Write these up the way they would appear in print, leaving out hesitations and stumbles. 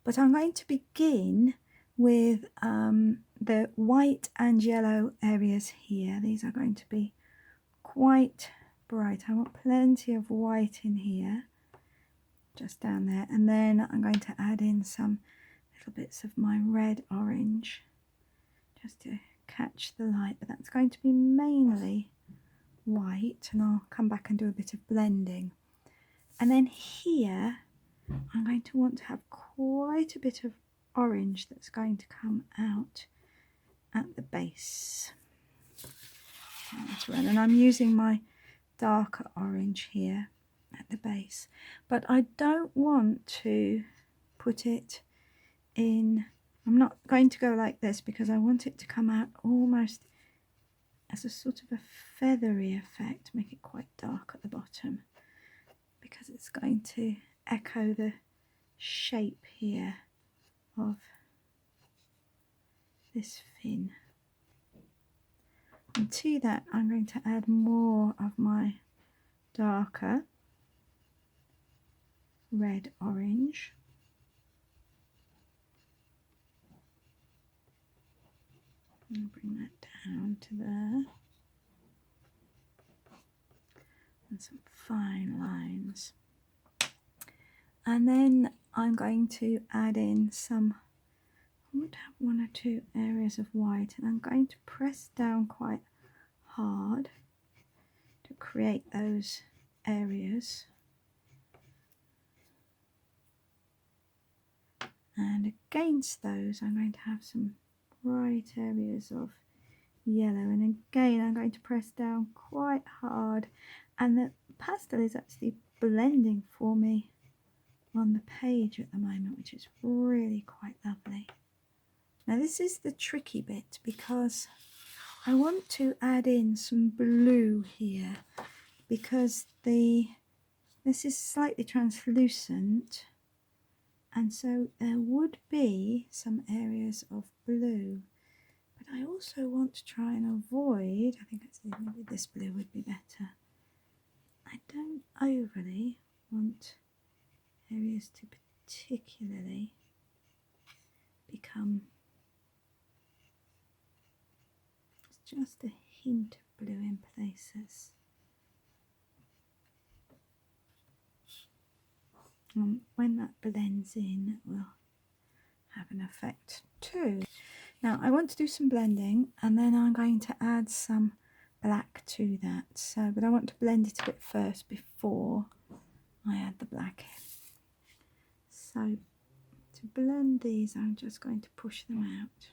but I'm going to begin with the white and yellow areas here. These are going to be quite bright. I want plenty of white in here, just down there, and then I'm going to add in some little bits of my red orange just to catch the light, but that's going to be mainly white, and I'll come back and do a bit of blending. And then here I'm going to want to have quite a bit of orange that's going to come out at the base. And I'm using my darker orange here at the base, but I don't want to put it in. I'm not going to go like this because I want it to come out almost as a sort of a feathery effect, make it quite dark at the bottom, because it's going to echo the shape here of this fin. And to that I'm going to add more of my darker red orange. And bring that down to there. And some fine lines. And then I'm going to add in some, I would have one or two areas of white, and I'm going to press down quite hard to create those areas. And against those I'm going to have some bright areas of yellow, and again I'm going to press down quite hard, and the pastel is actually blending for me on the page at the moment, which is really quite lovely. Now this is the tricky bit, because I want to add in some blue here, because this is slightly translucent, and so there would be some areas of blue, but I also want to try and avoid, I think actually maybe this blue would be better. I don't overly want areas to particularly become just a hint of blue in places. When that blends in, it will have an effect too. Now I want to do some blending, and then I'm going to add some black to that. So, but I want to blend it a bit first before I add the black in. So to blend these, I'm just going to push them out.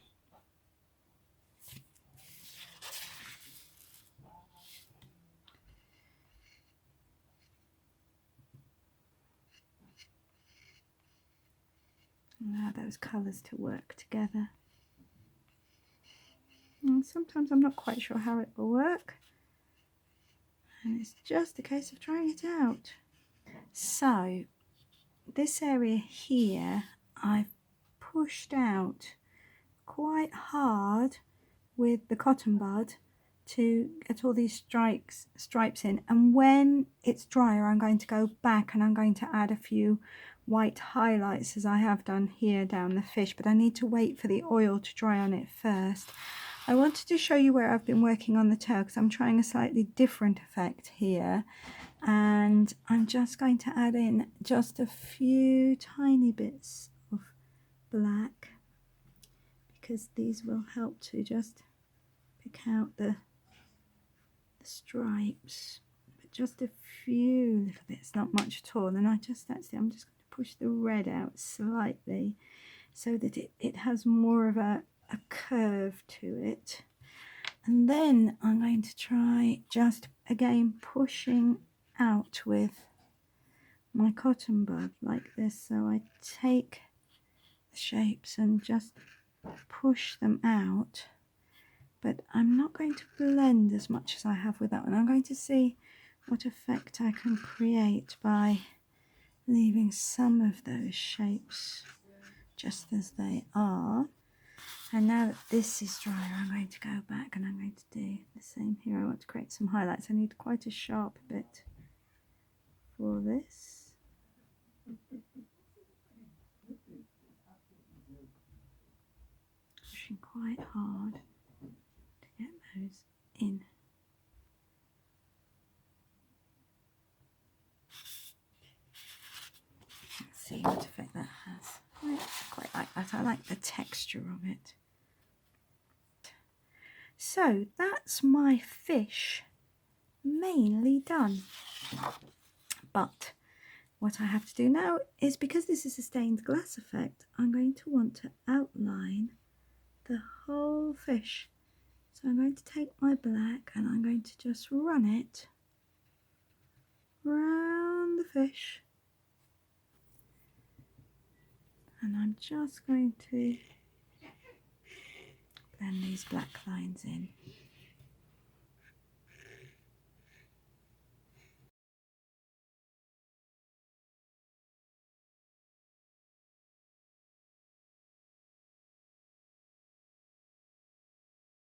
Allow those colours to work together. And sometimes I'm not quite sure how it will work, and it's just a case of trying it out. So this area here I've pushed out quite hard with the cotton bud to get all these stripes in, and when it's drier I'm going to go back and I'm going to add a few white highlights, as I have done here down the fish, but I need to wait for the oil to dry on it first. I wanted to show you where I've been working on the tail, because I'm trying a slightly different effect here, and I'm just going to add in just a few tiny bits of black, because these will help to just pick out the stripes, but just a few little bits, not much at all. And I'm just going to push the red out slightly so that it has more of a curve to it. And then I'm going to try just again pushing out with my cotton bud like this. So I take the shapes and just push them out, but I'm not going to blend as much as I have with that one. I'm going to see what effect I can create by leaving some of those shapes just as they are. And now that this is drier, I'm going to go back and I'm going to do the same here. I want to create some highlights. I need quite a sharp bit for this. quite hard to get those in. Let's see what effect that has. I quite like that. I like the texture of it. So that's my fish mainly done. But what I have to do now is, because this is a stained glass effect, I'm going to want to outline the whole fish. So I'm going to take my black and I'm going to just run it round the fish. And I'm just going to blend these black lines in.